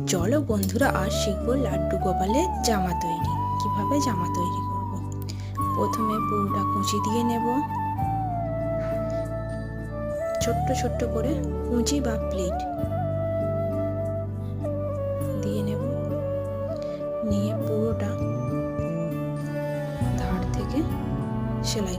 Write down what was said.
চলো বন্ধুরা, আজ শিখবো লাড্ডু গোপালের জামা তৈরি। কিভাবে জামা তৈরি করব। প্রথমে পুরোটা কুঁচি দিয়ে নেব। ছোট্ট ছোট্ট করে কুঁচি বা প্লেট দিয়ে নেব। নিয়ে পুরোটা ধার থেকে সেলাই